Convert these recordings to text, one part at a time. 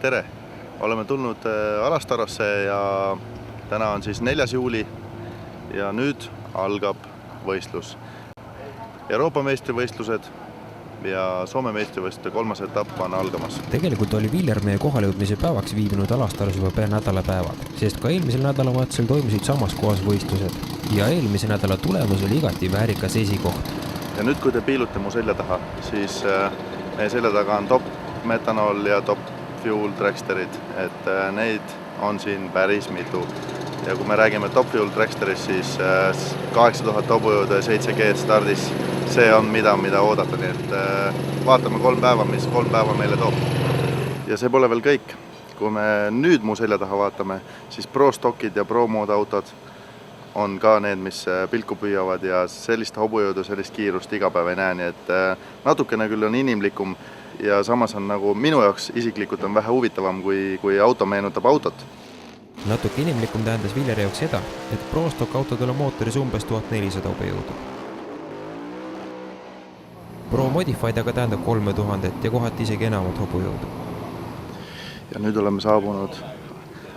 tere! Oleme tulnud Alastarosse ja täna on siis 4. juuli ja nüüd algab võistlus. Euroopa meistrivõistlused ja Soome meistrivõistluste 3. etapp on algamas. Tegelikult oli Viljar meie kohalejõudmise päevaks viibinud Alastaros juba pea nädalapäevad, sest ka eelmisel nädalavahetusel toimusid samas kohas võistlused ja eelmise nädala tulemus oli igati väärikas esikoht. Ja nüüd, kui te piilute mu selja taha, siis meie selja taga on Top Methanol ja Top Fuel Dragsterid, et neid on siin päris mitu. Ja kui me räägime Top Fuel Dragsterist, siis 8000 hobujõudu ja 7G stardis, see on mida oodata, nii et vaatame 3 päeva, mis 3 päeva meile toob. Ja see pole veel kõik. Kui me nüüd mu selja taha vaatame, siis Pro-stockid ja Pro-mood autod on ka need, mis pilku püüavad ja sellist hobujõudu, sellist kiirust iga päev ei näe, nii et natukene küll on inimlikum ja samas on nagu minu jaoks isiklikult on vähe huvitavam, kui auto meenutab autot. Natuke inimlikum tähendas Viljari jaoks seda, et Pro-stock autodel on mootoris umbes 1400 hobujõudu. Pro-modified aga tähendab 3000 ja kohati isegi enamat hobujõudu. Ja nüüd oleme saabunud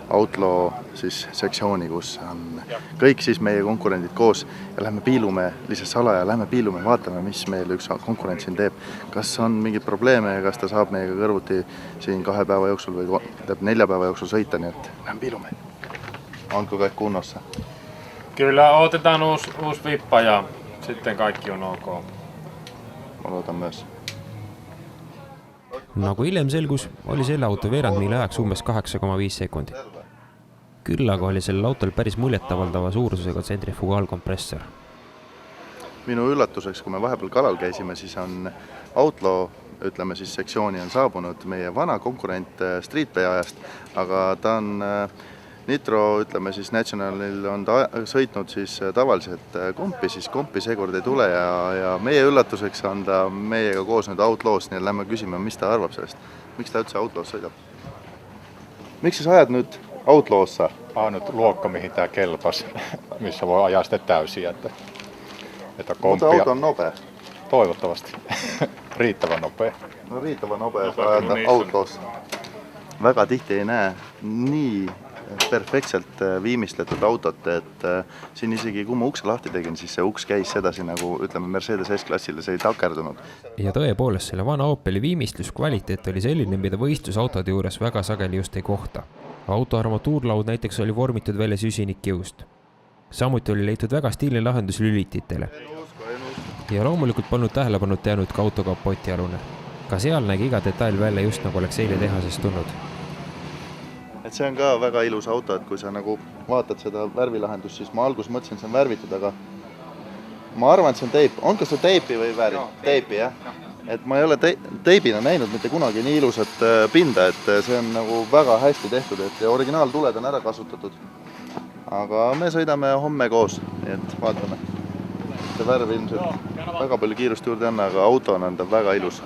Outlaw siis sektsiooni, kus on kõik siis meie konkurendid koos ja lähme piilume lihtsalt salaja, lähme piilume, vaatame, mis meil üks konkurent siin teeb. Kas on mingeid probleeme ja kas ta saab meiega kõrvuti siin 2 päeva jooksul või 4 päeva jooksul sõita, nii et lähme piilume. Onko kaikki kunnossa? Kyllä, otetaan uusi vippa ja sitten kaikki on ok. Ma loodan myös. Nagu hiljem selgus, oli selle auto veerandmiili ajaks umbes 8,5 sekundit. Küll aga oli sellel autol päris muljetavaldava suurusega tsentrifugaalkompressor. Minu üllatuseks, kui me vahepeal kalal käisime, siis on Outlaw, ütleme siis sektsiooni on saabunud meie vana konkurent Streetbay ajast, aga ta on Nitro, ütleme siis Nationalil on ta sõitnud siis tavaliselt kompi, siis kompi seekord ei tule ja meie üllatuseks on ta meiega koos nüüd Outlaw's, nii et lähme küsime, mis ta arvab sellest. Miks ta üldse Outlaw's sõidab? Miks siis ajad nüüd Outlaw'ssa? Ainut luokka, mihin tämä kelpas, missä voi ajaa sitten täysiä. Mutta auto on nopea. Toivottavasti. Riittävän nopea. No riittävän nopea, jos ajata Outlaw'ssa. Väga tihti ei näe nii perfektselt viimistletud autot, et siin isegi kui ma ukse lahti tegin, siis see uks käis sedasi nagu, ütleme, Mercedes S-klassile, see ei takerdunud. Ja tõepoolest selle vana Opeli viimistluskvaliteet oli selline, mida võistlusautode juures väga sageli just ei kohta. Auto armatuurlaud näiteks oli vormitud välja süsinikjõust. Samuti oli leitud väga stiilne lahendus lülititele. Ja loomulikult polnud tähelepannud jäänud ka auto kapotialune. Ka seal nägi iga detail välja just nagu oleks eile tehasest tulnud. Et see on ka väga ilus auto, et kui sa nagu vaatad seda värvilahendust, siis ma alguses mõtlesin, see on värvitud, aga ma arvan, et see on teip. Onko see teipi või värvi? Teipi, jah. Et ma ei ole teipina näinud mitte kunagi nii ilusat pinda, et see on nagu väga hästi tehtud, et originaaltuled on ära kasutatud. Aga me sõidame homme koos, nii et vaatame. See värv ilmselt väga palju kiirust juurde on, aga auto on enda väga ilus.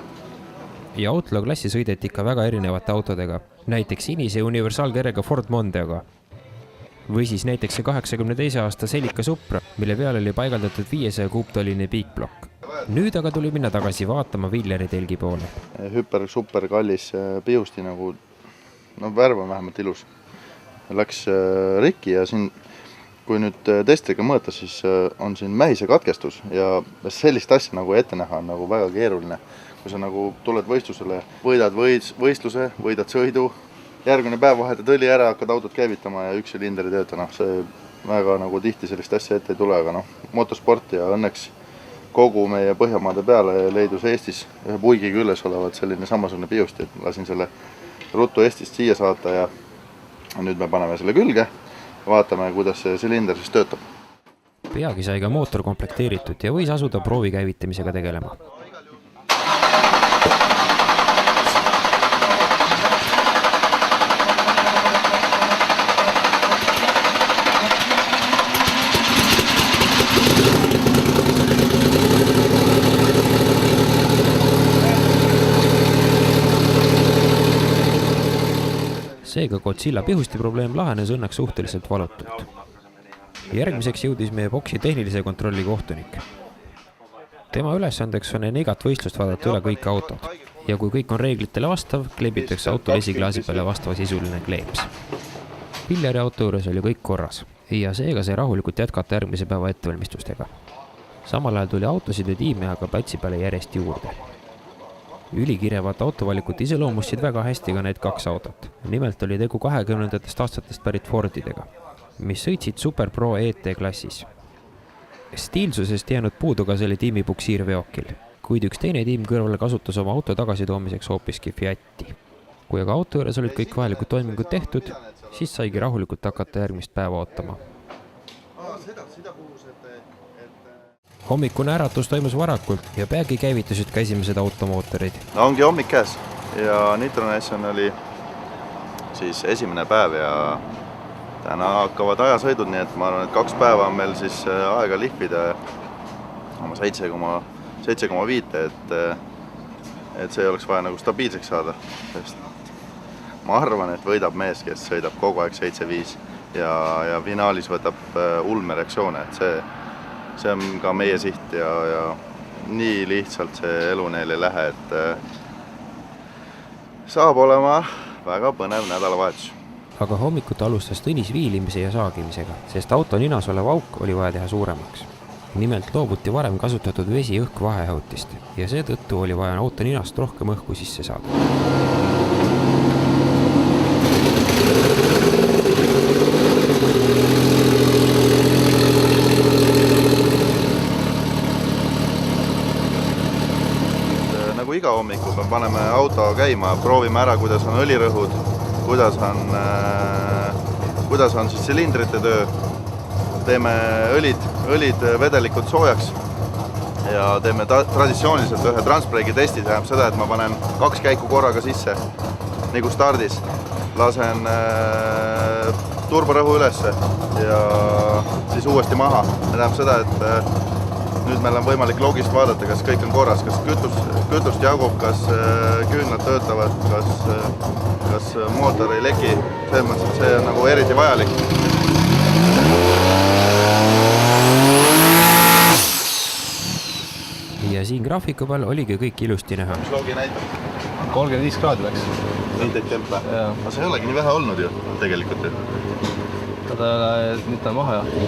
Ja Outlaw klassi sõideti ikka väga erinevate autodega, näiteks sinise universaalkerega Ford Mondeoga. Või siis näiteks see 82. aasta Celica Supra, mille peale oli paigaldatud 500 kuuptolline piikblokk. Nüüd aga tuli minna tagasi vaatama Viljari telgi poole. Super kallis piusti nagu, no värv on vähemalt ilus. Läks rikki ja siin, kui nüüd testiga mõõta, siis on siin mähise katkestus ja sellist asja nagu ette näha on nagu väga keeruline. Kui sa nagu tuled võistlusele, võidad võistluse, võidad sõidu, järgmine päev vahetad õli ära, hakkad autot käivitama ja üks silinder ei tööta. See väga nagu tihti sellist asja ette ei tule, aga motosport ja õnneks kogu meie Põhjamaade peale leidus Eestis ühe puigi külles olevat selline samasugune piusti, et lasin selle ruttu Eestist siia saata ja nüüd me paneme selle külge ja vaatame, kuidas see silinder siis töötab. Peagi sai ka mootor komplekteeritud ja võis asuda proovi käivitamisega tegelema. Seega Godzilla pihusti probleem lahenes õnneks suhteliselt valutult. Järgmiseks jõudis meie boksi tehnilise kontrolli kohtunik. Tema ülesandeks on enne igat võistlust vaadata üle kõik autod. ja kui kõik on reeglitele vastav, kleebitakse auto vesiklaasi peale vastavasisuline kleeps. Villeri auto juures oli kõik korras ja seega sai rahulikult jätkata järgmise päeva ettevalmistustega. Samal ajal tuli autosid ja tiime aga platsi peale järjest juurde. Ülikirjavat autovalikut iseloomustasid väga hästi ka need 2 autot. Nimelt oli tegu 20. aastatest pärit Fordidega, mis sõitsid Super Pro ET klassis. Stiilsusest jäänud puudu ka selle tiimi puksiirveokil, kuid üks teine tiim kõrvale kasutas oma auto tagasitoomiseks hoopiski Fiati. Kui aga auto juures olid kõik vajalikud toimingud tehtud, siis saigi rahulikult hakata järgmist päeva ootama. Hommikune äratus toimus varakult ja peagi käivitusid ka esimesed automootorid. Ongi hommik käes ja Nitro Nation oli siis esimene päev ja täna hakkavad ajasõidud, nii et ma arvan, et 2 päeva on meil siis aega lihvida oma 7,5, et see oleks vaja nagu stabiilseks saada. Ma arvan, et võidab mees, kes sõidab kogu aeg 7,5 ja finaalis võtab ulme reaktsioone, et see on ka meie siht ja nii lihtsalt see elu neil ei lähe, et saab olema väga põnev nädalavahetus. Aga hommikut alustas Tõnis viilimise ja saagimisega, sest auto ninas olev auk oli vaja teha suuremaks. Nimelt loobuti varem kasutatud vesi-õhk vahehõutist ja seetõttu oli vaja auto ninast rohkem õhku sisse saada. Nagu iga hommiku me paneme auto käima, proovime ära, kuidas on õlirõhud, kuidas on siis silindrite töö. Teeme õlid vedelikud soojaks ja teeme traditsiooniliselt ühe transbreaki testi, tähendab seda, et ma panen 2 käiku korraga sisse, nagu stardis. Lasen turborõhu ülesse ja siis uuesti maha. Tähendab seda, et nüüd meil on võimalik logist vaadata, kas kõik on korras, kas kütust jagub, kas küünlad töötavad, kas mootor ei leki. See on nagu eriti vajalik. Ja siin graafiku peal oligi kõik ilusti näha. Mis loogi näitab? 35 kraadi läks. Nii tempe. Aga see ei olegi nii vähe olnud ju, tegelikult ju. Nüüd ta on maha jahutab.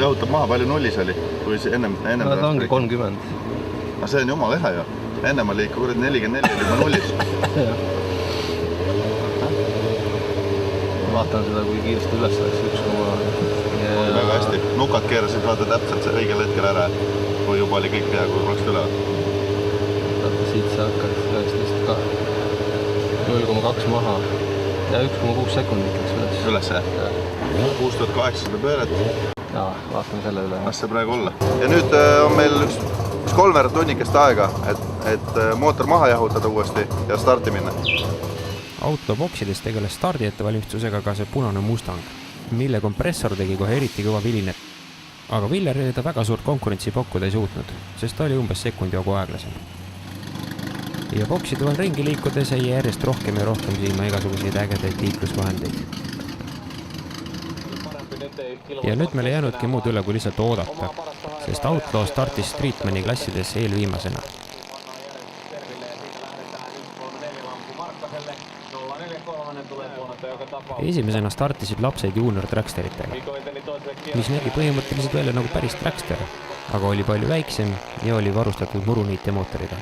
Jahutab maha, palju nullis oli? Ta ongi 30. Aga see on jumala vähe ju. Ennem oli ikka 44 juba nullis. Vaatan seda, kui kiiresti üles läks 1,... Väga hästi. Nukad keerasid vaata täpselt see õigel hetkel ära, kui juba oli kõik peaaegu rakst üle. Siit see hakkad 0,2 maha ja 1,6 sekundit läks üles. Üles, 6800 pööret. Jaa, vaatame selle üle. Las see praegu olla. Ja nüüd on meil üks 3 tunnikest aega, et mootor maha jahutada uuesti ja starti minna. Autoboksides tegeles stardi ettevalmistusega ka see punane Mustang, mille kompressor tegi kohe eriti kõva viline. Aga Villeri ta väga suurt konkurentsi pakkuda ei suutnud, sest ta oli umbes sekundi jagu aeglasem. Ja bokside on ringi liikudes jäi järjest rohkem ja rohkem silma igasuguseid ägedaid liiklusvahendeid. Ja nüüd meil ei jäänudki muud üle kui lihtsalt oodata, sest Outlaw startis Streetmani klassides eelviimasena. Esimesena startisid lapsed junior tracksteritega, mis nägi põhimõtteliselt välja nagu päris trackster, aga oli palju väiksem ja oli varustatud muruniite mootoriga.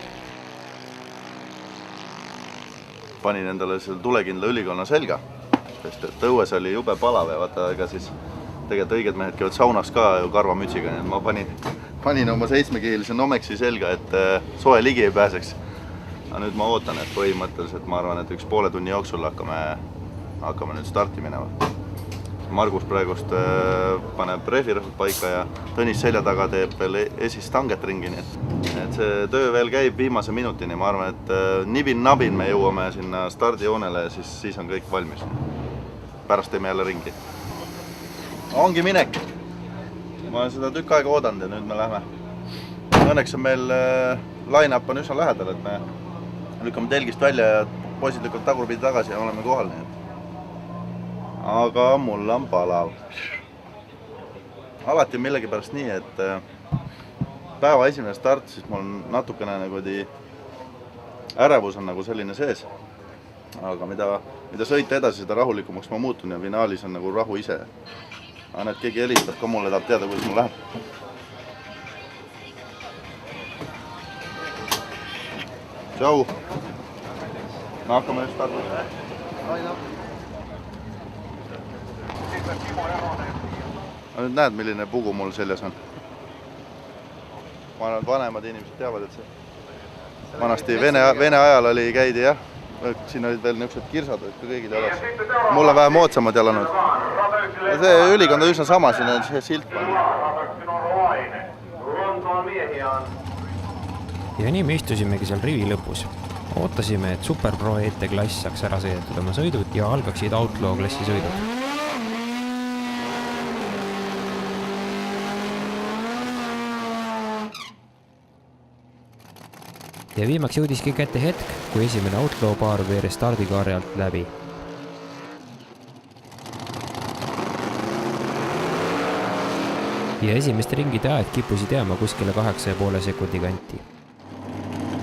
Panin endale selle tulekindla ülikonna selga, sest et õues oli jube palav ja vaata, ega siis tegelikult õiged mehed käivad saunas ka ju karvamütsiga, nii et ma panin oma 7-kiilise Nomeksi selga, et soe ligi ei pääseks. Aga nüüd ma ootan, et põhimõtteliselt ma arvan, et 1,5 tunni jooksul hakkame nüüd starti minema. Margus praegust paneb rehvirõhud paika ja Tõnis selja taga teeb veel esistanget ringi, nii et see töö veel käib viimase minutini. Ma arvan, et nibin-nabin me jõuame sinna stardijoonele ja siis on kõik valmis. Pärast teeme jälle ringi. Ongi minek. Ma olen seda tükk aega oodanud ja nüüd me lähme. Õnneks on meil line-up on üsna lähedal, et me lükkame telgist välja ja poisid lükkavad tagurpidi tagasi ja oleme kohal. Aga mul on palav. Alati on millegi pärast nii, et päeva esimene start, siis mul on natukene ärevus on nagu selline sees. Aga mida sõita edasi, seda rahulikumaks ma muutun ja finaalis on nagu rahu ise. Aga need keegi helistab ka mulle, tahab teada, kuidas mul läheb. Tšau! Me hakkame just tarvitama. Nüüd näed, milline pugu mul seljas on. Ma arvan, et vanemad inimesed teavad, et see vanasti Vene ajal oli käidi, jah. Siin olid veel niisugused kirsad, olid ka kõigil jalas. Mul on vähe moodsamad jalanud. See ülikond on üsna sama, siin on see silt pandud. Ja nii me istusimegi seal rivi lõpus. Ootasime, et Super Pro ET klass saaks ära sõidetud oma sõidud ja algaksid Outlaw klassi sõidud. Ja viimaks jõudiski kätte hetk, kui esimene Outlaw paar veeres stardikaare alt läbi. Ja esimeste ringide aeg kippusid jääma kuskile 8,5 sekundi kanti.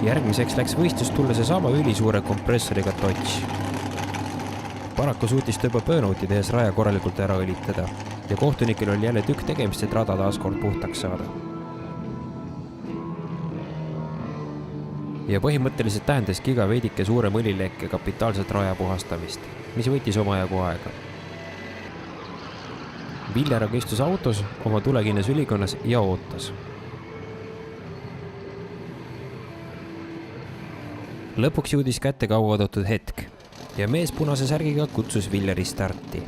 Järgmiseks läks võistlust tulla see sama ülisuure kompressoriga Dodge. Paraku suutis ta juba burnouti tehes raja korralikult ära õlitada ja kohtunikel oli jälle tükk tegemist, et rada taaskord puhtaks saada. Ja põhimõtteliselt tähendaski iga veidike suurem õlilekke kapitaalset raja puhastamist, mis võttis omajagu aega. Villeraga istus autos oma tulekinnes ülikonnas ja ootas. Lõpuks jõudis kätte kaua oodatud hetk ja mees punase särgiga kutsus Villeri starti.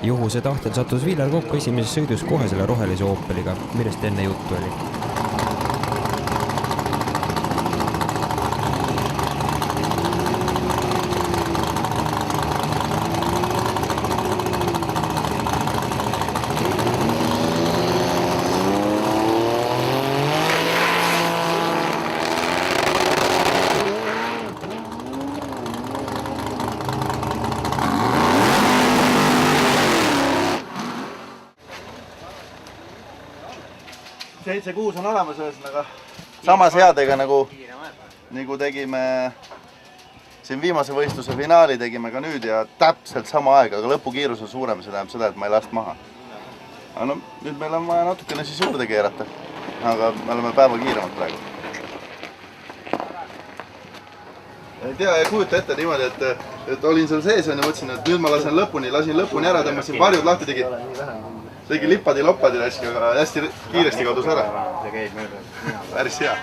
Juhuse tahtel sattus Villar kokku esimeses sõidus kohe selle rohelise Opeliga, millest enne juttu oli. See 7-6 on olemas ühesõnaga sama seadega nagu tegime siin viimase võistluse finaali tegime ka nüüd ja täpselt sama aega, aga lõpukiirus on suurem, see tähendab seda, et ma ei last maha. Aga no, nüüd meil on vaja natukene siis juurde keerata, aga me oleme päeva kiiremad praegu. Ei tea, ei kujuta ette niimoodi, et olin seal sees ja mõtlesin, et nüüd ma lasin lõpuni ära, tõmbasin varjud lahti, tegi lippadi-loppadi raski, aga hästi kiiresti kadus ära. See käib mööda. Päris hea.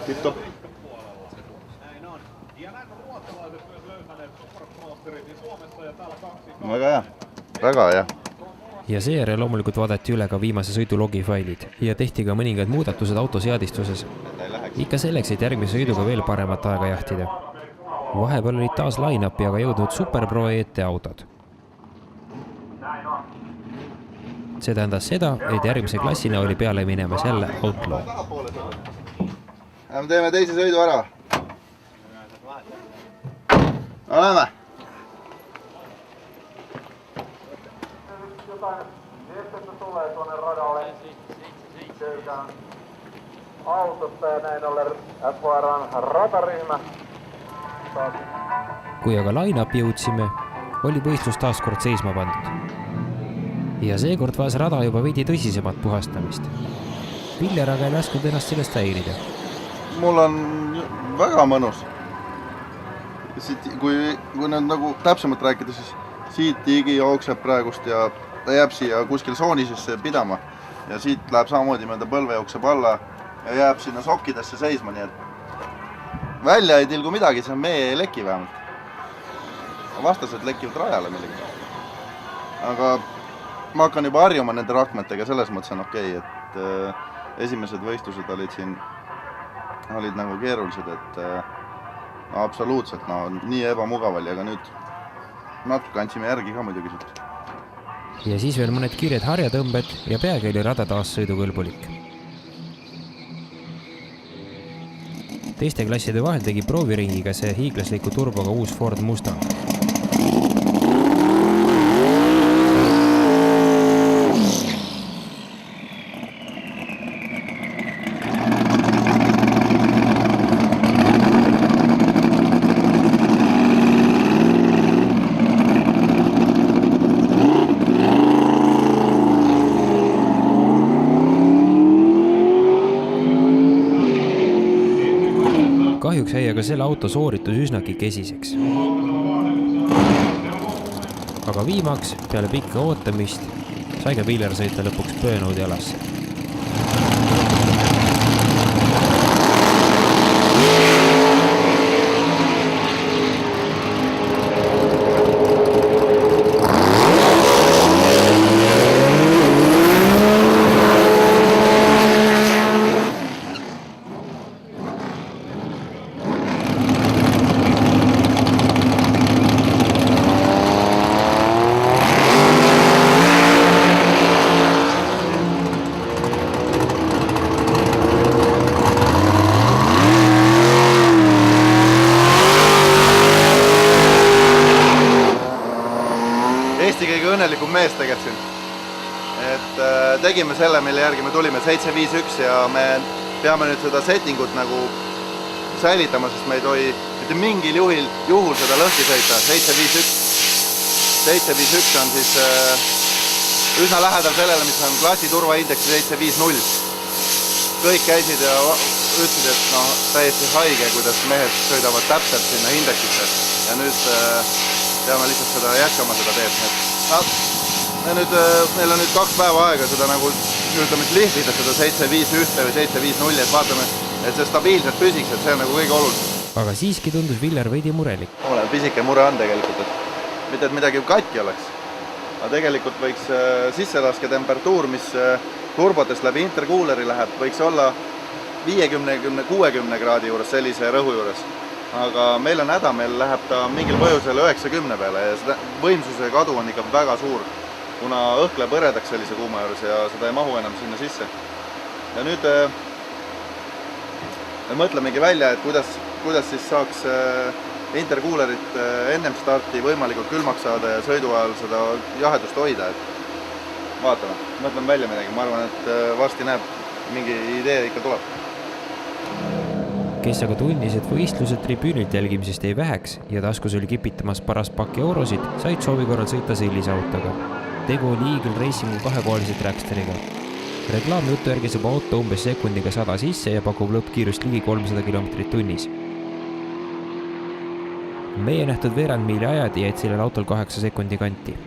Tipp-top. Väga hea. Väga hea. Ja seejärel loomulikult vaadati üle ka viimase sõidu logifailid ja tehti ka mõningad muudatused autoseadistuses. Ikka selleks, et järgmise sõiduga veel paremat aega jahtida. Vahepeal olid taas line-upi aga jõudnud Super Pro ET autod. See tähendas seda, et järgmise klassina oli peale minemas jälle Outlaw. Me teeme teise sõidu ära. Oleme. Viestettä tulee tuonne radalle. Köydään autosta ja näin ollen FVR:n rataryhmä. Kui aga line-up jõudsime, oli võistlus taas kord seisma pandud. Ja seekord vajas rada juba veidi tõsisemat puhastamist. Viller aga ei lasknud ennast sellest häirida. Mul on väga mõnus. Kui nüüd nagu täpsemalt rääkida, siis siit Igi jookseb praegust ja ta jääb siia kuskil soonisesse pidama. Ja siit läheb samamoodi mööda põlve jookseb alla ja jääb sinna sokkidesse seisma, nii et välja ei tilgu midagi, see meie ei leki vähemalt. Vastased lekivad rajale millegi. Aga ma hakkan juba harjuma nende rakmetega, selles mõttes on okei, et esimesed võistlused olid nagu keerulised, et absoluutselt nii ebamugav oli, aga nüüd natuke andsime järgi ka muidugi siit. Ja siis veel mõned kiired harjatõmbed ja peagi oli rada taas sõidukõlbulik. Teiste klasside vahel tegi prooviringiga see hiiglasliku turboga uus Ford Mustang. Kahjuks jäi aga selle auto sooritus üsnagi kesiseks. Aga viimaks, peale pikka ootamist, sai ka Viller sõita lõpuks Pöönood jalasse. Eesti kõige õnnelikum mees tegelikult siin. Et tegime selle, mille järgi me tulime 751 ja me peame nüüd seda settingut nagu säilitama, sest me ei tohi mitte mingil juhul seda lõhki sõita. 751 on siis üsna lähedal sellele, mis on klassi turvaindeksi 750. Kõik käisid ja ütlesid, et no, täiesti haige, kuidas mehed sõidavad täpselt sinna indeksisse ja nüüd peame lihtsalt seda jätkama seda teed. Meil on nüüd 2 päeva aega seda nagu lihvida seda 751 või 750, et vaatame, et see stabiilselt püsiks, et see on nagu kõige olulisem. Aga siiski tundus Viller veidi murelik. Pisike mure on tegelikult, et mitte et midagi katki oleks. Aga tegelikult võiks sisselaske temperatuur, mis turbotest läbi interkuuleri läheb, võiks olla 50-60 kraadi juures sellise rõhu juures. Aga meil on häda, meil läheb ta mingil põhjusel 90 peale ja seda võimsuse kadu on ikka väga suur, kuna õhk läheb hõredaks sellise kuuma juures ja seda ei mahu enam sinna sisse. Ja nüüd me mõtlemegi välja, et kuidas siis saaks interkuulerit ennem starti võimalikult külmaks saada ja sõidu ajal seda jahedust hoida. Et vaatame, mõtleme välja midagi, ma arvan, et varsti näeb, mingi idee ikka tuleb. Kes aga tunnis, et võistlused tribüünilt jälgimisest ei väheks ja taskus oli kipitamas paras pakki eurosid, said soovi korral sõita sellise autoga. Tegu oli Eagle Racingu 2-kohalise tracksteriga. Reklaamjutu järgi saab auto umbes sekundiga 100 sisse ja pakub lõppkiirust ligi 300 km tunnis. Meie nähtud veerandmiili ajad jäid sellel autol 8 sekundi kanti.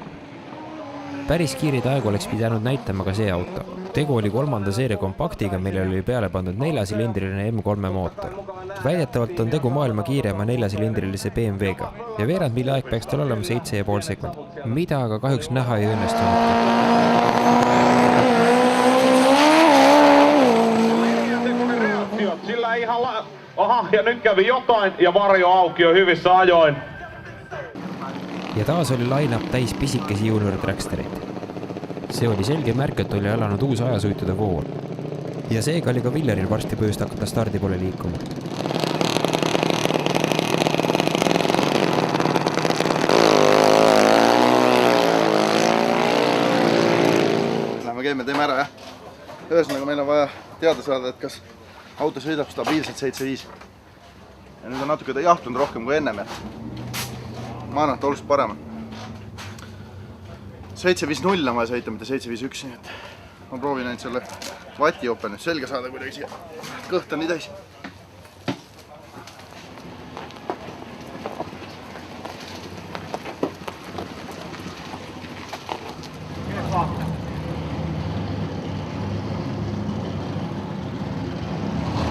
Päris kiireid aegu oleks pidanud näitama ka see auto. Tegu oli 3. seeria kompaktiga, millel oli peale pandud 4-silindriline M3 mootor. Väidetavalt on tegu maailma kiirema 4-silindrilise BMW-ga ja veerandmiili aeg peaks tal olema 7,5 sekundit, mida aga kahjuks näha ei õnnestunud. Sillä ihan aha, ja nyt kävi jotain ja varjo auki on hyvissä ajoin. Ja taas oli line-up täis pisikesi junior tracksterit. See oli selge märk, et oli alanud uus ajasuitude voor. Ja seega oli ka Villeril varsti põhjust hakata stardi poole liikuma. Lähme käime, teeme ära, jah. Ühesõnaga meil on vaja teada saada, et kas auto sõidab stabiilselt 7.5. Ja nüüd on natuke ta jahtunud rohkem kui ennem. Ma arvan, et oluliselt parem. 7.50 on vaja sõita, mitte 7.51, nii et ma proovin ainult selle vatijope nüüd selga saada kuidagi siia. Kõht on nii täis.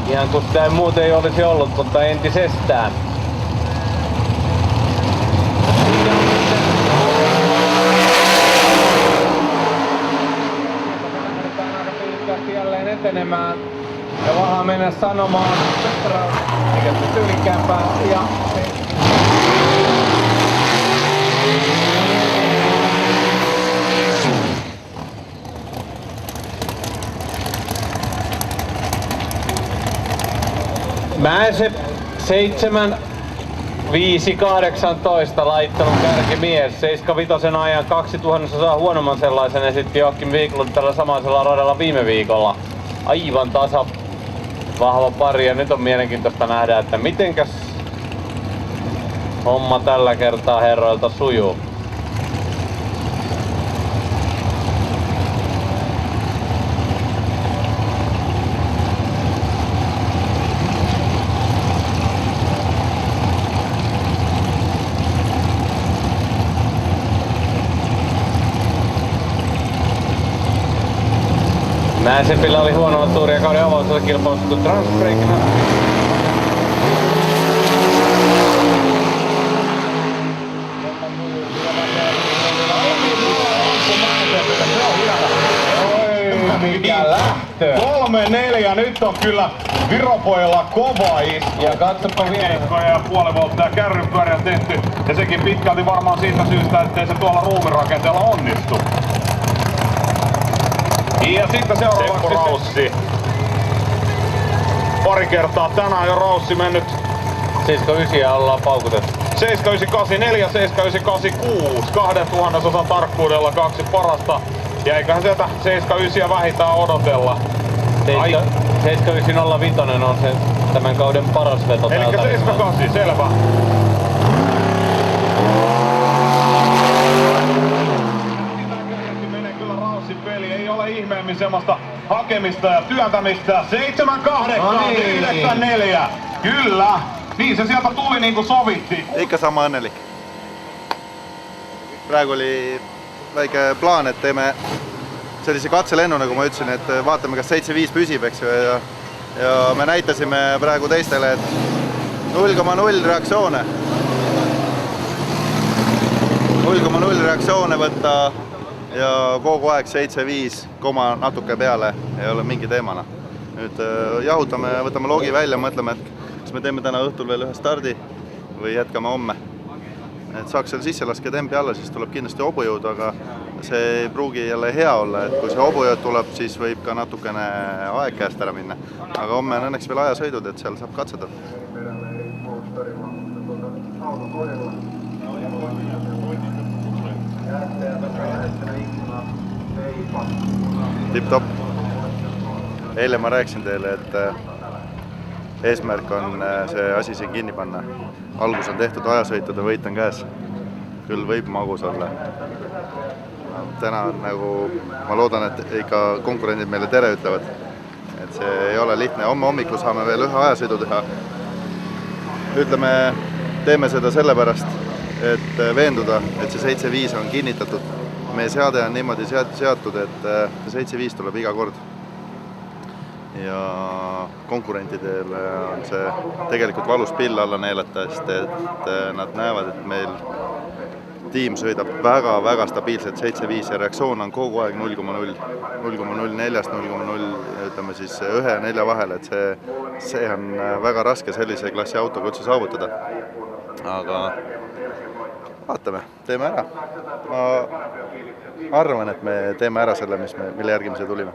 Ihan kun sitä muuten ei olisi ollut, mutta entisestään. Jälleen etenemään ja vähän mennä sanomaan mikä tyylikkäämpää ja Mäesep 7.5.18 laittelun kärkimies. 75 ajan 2000 saa huonomman sellaisen esitti Joakim Wiklund tällä samaisella radalla viime viikolla. Aivan tasa vahva pari ja nyt on mielenkiintoista nähdä, että mitenkäs homma tällä kertaa herroilta sujuu. Mäesepillä oli huonoa tuuria kauden avausella kilpailussa Transbreakina. Mikä lähtö! 3-4, nyt on kyllä Viropojalla kova isku. Ja katsoppa Keikkoja ja puoli volttia kärrypyöriä tehty. Ja sekin pitkälti varmaan siitä syystä, ettei se tuolla ruumirakenteella onnistu. Ja sitten seuraavaksi Seppo Raussi. Pari kertaa tänään jo Raussi mennyt. 79 ollaan paukutettu. 798, 798, 2000 tarkkuudella kaksi parasta. Ja eiköhän sieltä 79 vähintään odotella. 7905 on se tämän kauden paras veto täältä. Elikkä 78, selvä. Menee kyllä Raussin peli, ei ole ihmeemmin semmoista hakemista ja työntämistä. 7-8, 9-4. Kyllä, niin se sieltä tuli niin kuin sovittiin. Ikka sama õnnelik. Praegu oli väike plaan, et teeme sellise katselennu, nagu ma ütlesin, et vaatame, kas 7.5 püsib, eks ju, ja me näitasime praegu teistele, et 0,0 reaktsioone. 0,0 reaktsioone võtta ja kogu aeg 7.5 koma natuke peale ei ole mingi teemana. Nüüd jahutame, võtame logi välja, mõtleme, et kas me teeme täna õhtul veel ühe stardi või jätkame homme. Et saaks selle sisselaske tempi alla, siis tuleb kindlasti hobujõud, aga see ei pruugi jälle hea olla, et kui see hobujõud tuleb, siis võib ka natukene aeg käest ära minna. Aga homme on õnneks veel ajasõidud, et seal saab katseda. Tipp-topp. Eile ma rääkisin teile, et eesmärk on see asi siin kinni panna. Algus on tehtud, ajasõitude võit on käes. Küll võib magus olla. Täna on nagu, ma loodan, et ikka konkurendid meile tere ütlevad. Et see ei ole lihtne. Homme hommikul saame veel ühe ajasõidu teha. Ütleme, teeme seda sellepärast, et veenduda, et see 7.5 on kinnitatud. Meie seade on niimoodi seatud, et 7.5 tuleb iga kord. Ja konkurentidele on see tegelikult valus pill alla neelata, sest et nad näevad, et meil tiim sõidab väga stabiilselt 7.5 ja reaktsioon on kogu aeg 0,0. 0,04, 0,0, ütleme siis 1 ja 4 vahel, et see on väga raske sellise klassi autoga üldse saavutada. Aga vaatame, teeme ära. Ma arvan, et me teeme ära selle, mille järgi me siia tulime.